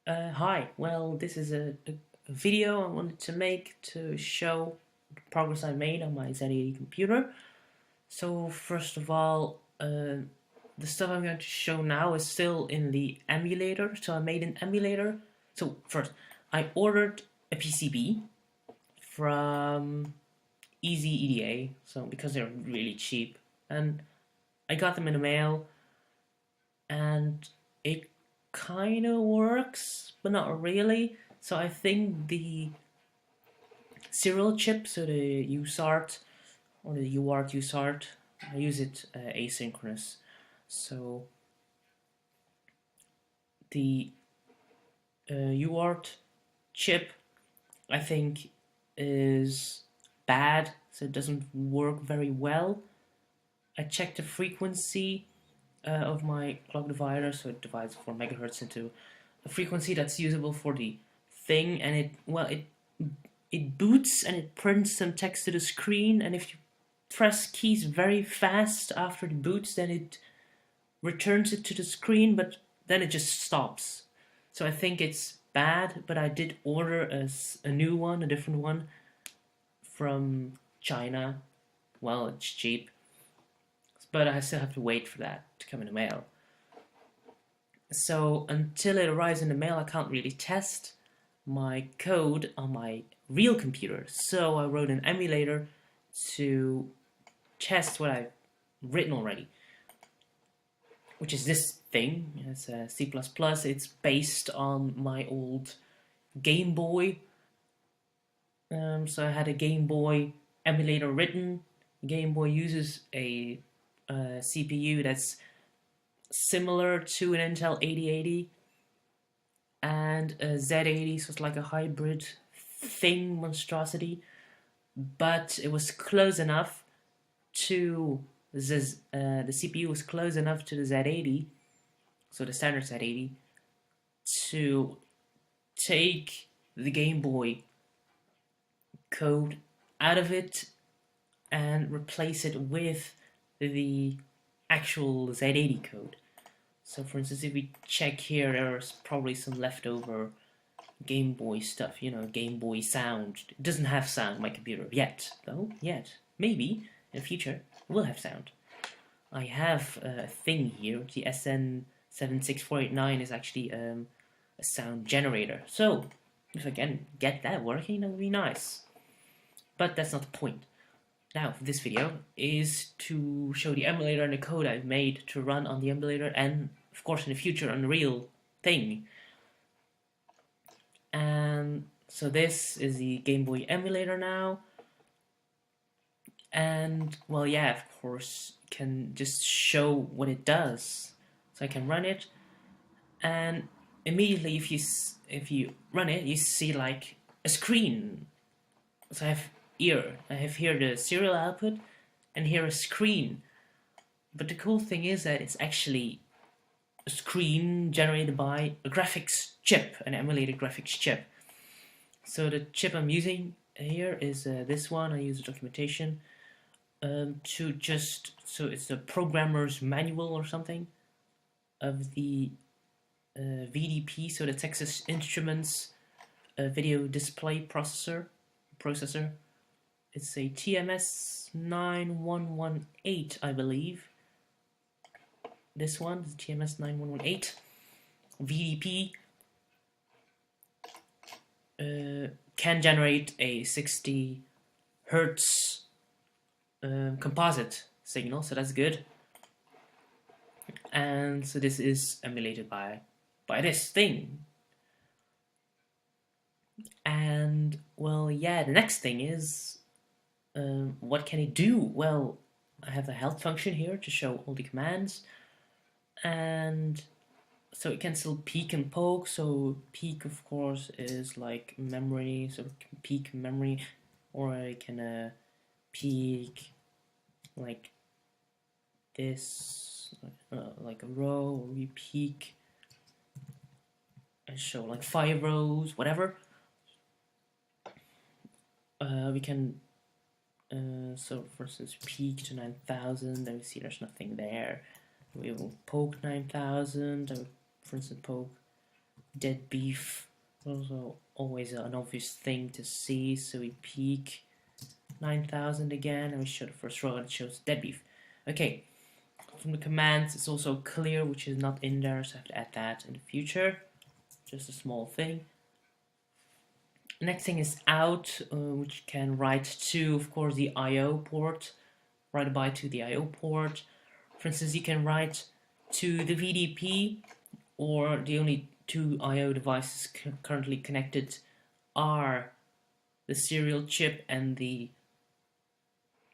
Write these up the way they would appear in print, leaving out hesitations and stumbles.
Hi, well, this is a video I wanted to make to show the progress I made on my Z80 computer. So, first of all, the stuff I'm going to show now is still in the emulator. So, I made an emulator. So, first, I ordered a PCB from Easy EDA, so because they're really cheap, and I got them in the mail, and it kind of works, but not really. So I think the serial chip, so the USART or the UART USART, I use it asynchronous. So the UART chip, I think, is bad, so it doesn't work very well. I checked the frequency of my clock divider, so it divides 4 megahertz into a frequency that's usable for the thing, and it boots and it prints some text to the screen, and if you press keys very fast after it boots, then it returns it to the screen, but then it just stops. So I think it's bad, but I did order a new one, a different one from China. Well, it's cheap, but I still have to wait for that to come in the mail. So until it arrives in the mail, I can't really test my code on my real computer. So I wrote an emulator to test what I've written already, which is this thing. It's a C++. It's based on my old Game Boy. So I had a Game Boy emulator written. Game Boy uses a CPU that's similar to an Intel 8080 and a Z80, so it's like a hybrid thing monstrosity, but it was close enough to the CPU was close enough to the Z80, so the standard Z80, to take the Game Boy code out of it and replace it with the actual Z80 code. So for instance, if we check here, there's probably some leftover Game Boy stuff, Game Boy sound. It doesn't have sound on my computer yet, though. Yet. Maybe in the future it will have sound. I have a thing here. The SN76489 is actually a sound generator. So if I can get that working, that would be nice. But that's not the point. Now, this video is to show the emulator and the code I've made to run on the emulator and, of course, in the future on the real thing. And so this is the Game Boy emulator now. And, well, yeah, of course, can just show what it does. So I can run it, and immediately if you run it, you see like a screen. So I have here the serial output, and here a screen. But the cool thing is that it's actually a screen generated by a graphics chip, an emulated graphics chip. So the chip I'm using here is this one. I use the documentation so it's a programmer's manual or something of the VDP, so the Texas Instruments video display processor. It's a TMS 9118, I believe. This one is TMS 9118. VDP can generate a 60 hertz composite signal, so that's good. And so this is emulated by this thing. And well, yeah, the next thing is what can it do? Well, I have a help function here to show all the commands, and so it can still peek and poke. So peek, of course, is like memory, so it can peek memory, or I can peek like this, like a row, or we peek and show like 5 rows, whatever. We can so for instance peek to 9,000, then we see there's nothing there. We will poke 9,000, for instance poke dead beef. Also always an obvious thing to see. So we peak 9,000 again, and we show the first row and it shows dead beef. Okay, from the commands it's also clear, which is not in there, so I have to add that in the future. Just a small thing. Next thing is out, which can write to, of course, the I/O port. Write a byte to the I/O port. For instance, you can write to the VDP, or the only two I/O devices currently connected are the serial chip and the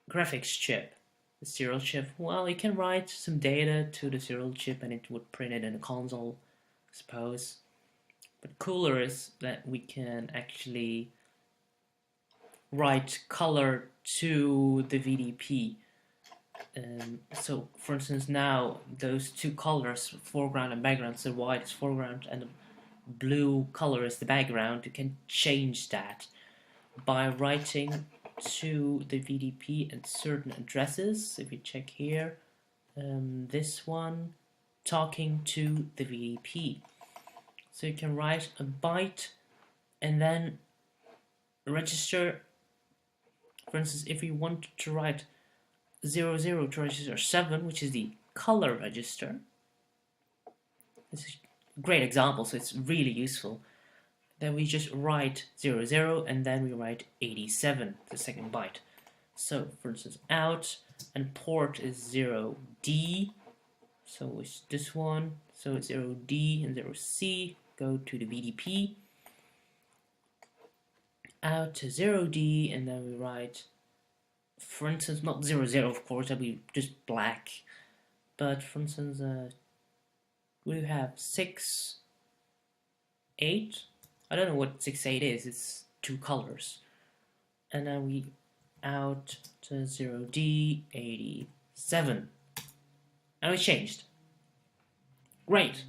graphics chip. The serial chip, well, you can write some data to the serial chip and it would print it in a console, I suppose. But cooler is that we can actually write color to the VDP. So, for instance, now those two colors, foreground and background, so white is foreground and the blue color is the background, you can change that by writing to the VDP at certain addresses. If you check here, this one, talking to the VDP. So you can write a byte and then register. For instance, if we want to write 00 to register 7, which is the color register, this is a great example, so it's really useful. Then we just write 00 and then we write 87, the second byte. So, for instance, out and port is 0D, so it's this one, so it's 0D and 0C. Go to the VDP, out to 0D, and then we write, for instance, not 00, of course, that'd be just black, but for instance, we have 6, 8. I don't know what 6, 8 is, it's two colors. And then we out to 0D, 87. And we changed. Great.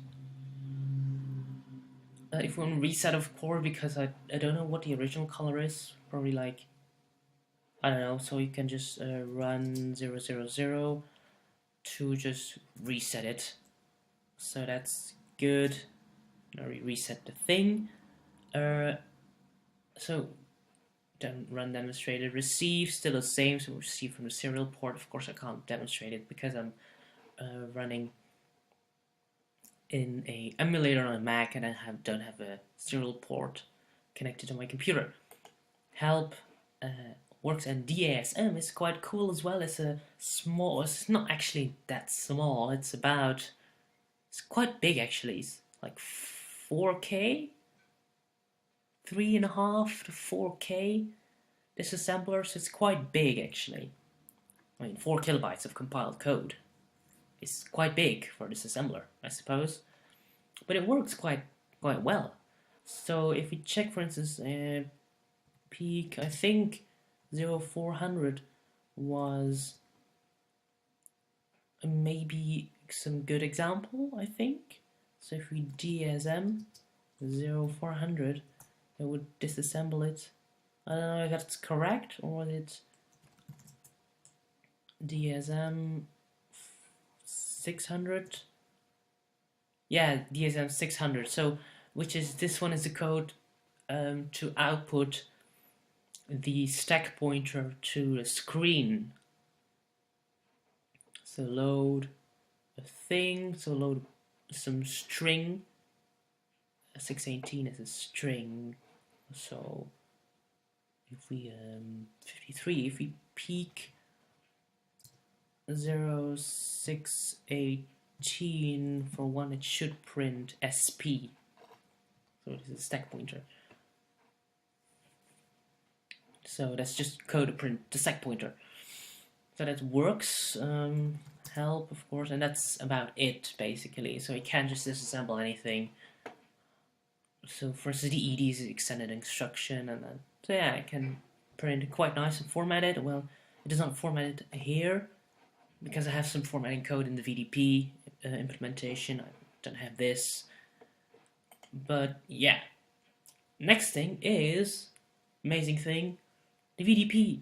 If we want to reset, of course, because I don't know what the original color is, probably like, I don't know, so you can just run 000 to just reset it. So that's good. Now we reset the thing. So then run demonstrated. Receive still the same, so receive from the serial port. Of course I can't demonstrate it because I'm running in a emulator on a Mac and I don't have a serial port connected to my computer. Help works, and DASM is quite cool as well. It's a small, it's not actually that small, it's quite big actually. It's like 4K, 3.5 to 4K disassembler, so it's quite big actually. I mean, 4 kilobytes of compiled code. It's quite big for this assembler, I suppose, but it works quite well. So if we check, for instance, peak, I think 0400 was maybe some good example, I think. So if we DSM 0400, it would disassemble it. I don't know if that's correct, or was it DSM 600? Yeah, DSM 600. So, which is, this one is the code to output the stack pointer to the screen. So load a thing, so load some string. 618 is a string. So if we 53, if we peak 0618 for one, it should print SP. So it is a stack pointer. So that's just code to print the stack pointer. So that works. Help, of course, and that's about it basically. So you can't just disassemble anything. So first the ED is extended instruction, and then so yeah, I can print it quite nice and format it. Well, it is not formatted here because I have some formatting code in the VDP implementation. I don't have this, but yeah. Next thing is amazing thing, the VDP.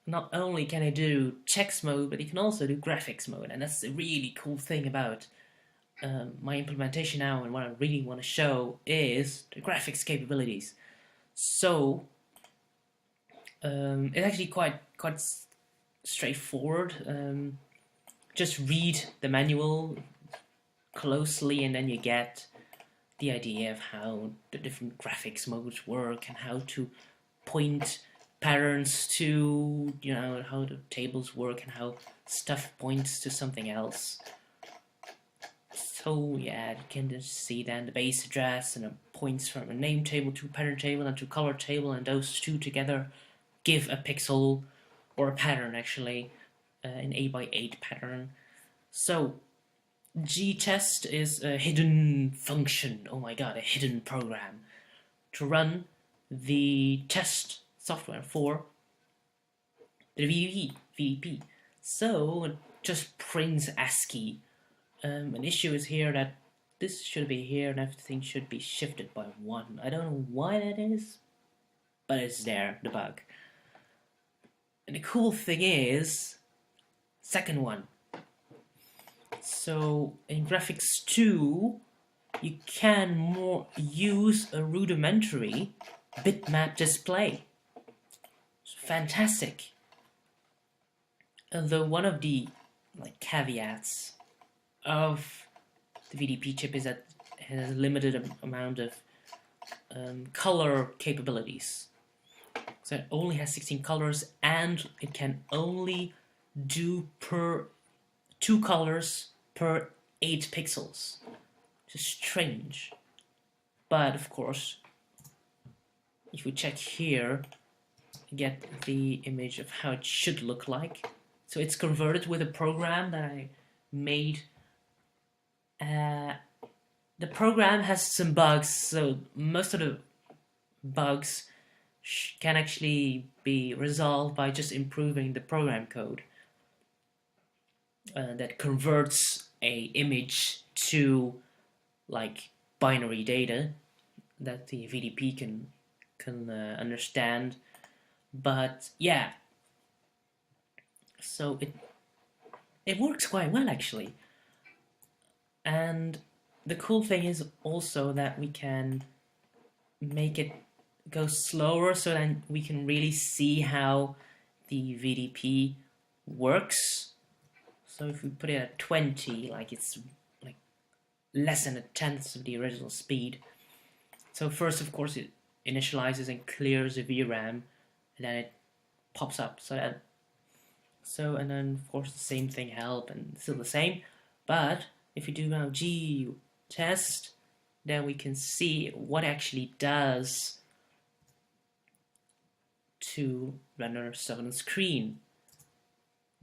Not only can it do text mode, but it can also do graphics mode, and that's a really cool thing about my implementation now, and what I really want to show is the graphics capabilities. So it's actually quite straightforward. Just read the manual closely, and then you get the idea of how the different graphics modes work and how to point patterns to, you know, how the tables work and how stuff points to something else. So yeah, you can just see then the base address, and it points from a name table to a pattern table and to a color table, and those two together give a pixel, or a pattern actually, an 8x8 pattern. So gtest is a hidden function, oh my god, a hidden program to run the test software for the VDP. So it just prints ASCII. An issue is here that this should be here and everything should be shifted by 1. I don't know why that is, but it's there, the bug. And the cool thing is, second one. So in graphics 2, you can use a rudimentary bitmap display. It's fantastic. Although one of the caveats of the VDP chip is that it has a limited amount of color capabilities. So it only has 16 colors, and it can only do 2 colors per 8 pixels. It's strange. But of course, if we check here, you get the image of how it should look like. So it's converted with a program that I made. The program has some bugs, so most of the bugs can actually be resolved by just improving the program code that converts a image to binary data that the VDP can understand. But yeah, so it works quite well actually. And the cool thing is also that we can make it go slower, so then we can really see how the VDP works. So if we put it at 20, it's less than a tenth of the original speed. So first, of course, it initializes and clears the VRAM, and then it pops up. And then of course the same thing help, and still the same. But if we do now G test, then we can see what actually does to render stuff on the screen.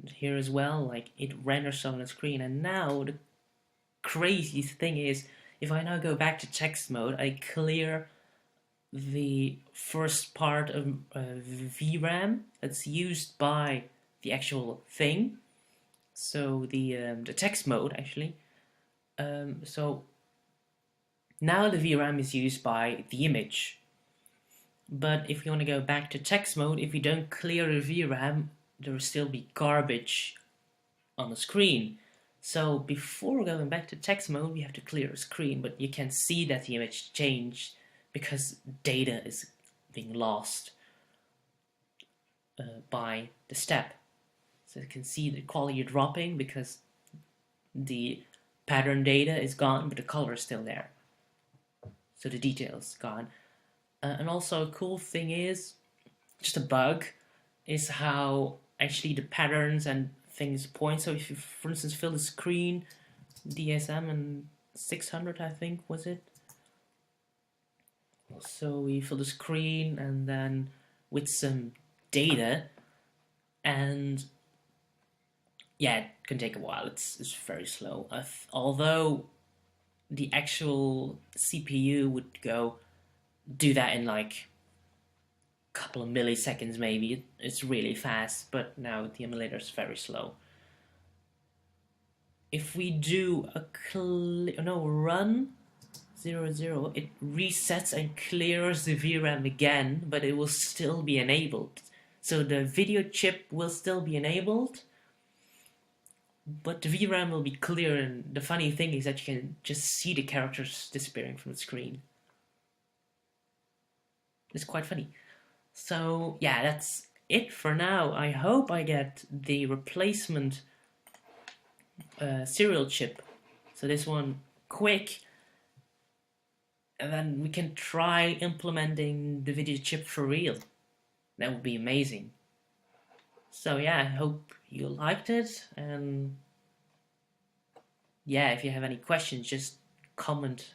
And here as well, it renders stuff on the screen. And now the crazy thing is, if I now go back to text mode, I clear the first part of VRAM that's used by the actual thing. So the text mode actually. So now the VRAM is used by the image. But if you want to go back to text mode, if you don't clear the VRAM, there will still be garbage on the screen. So before going back to text mode, we have to clear the screen, but you can see that the image changed because data is being lost by the step. So you can see the quality dropping because the pattern data is gone, but the color is still there. So the detail is gone. And also a cool thing is, just a bug, is how actually the patterns and things point. So if you, for instance, fill the screen, DSM and 600, I think, was it? So we fill the screen and then with some data, and yeah, it can take a while. It's very slow. Although the actual CPU would do that in a couple of milliseconds maybe. It's really fast, but now the emulator is very slow. If we do a run 00, it resets and clears the VRAM again, but it will still be enabled. So the video chip will still be enabled, but the VRAM will be clear, and the funny thing is that you can just see the characters disappearing from the screen. It's quite funny. So yeah, that's it for now. I hope I get the replacement serial chip, so this one quick, and then we can try implementing the video chip for real. That would be amazing. So yeah, I hope you liked it, and yeah, if you have any questions, just comment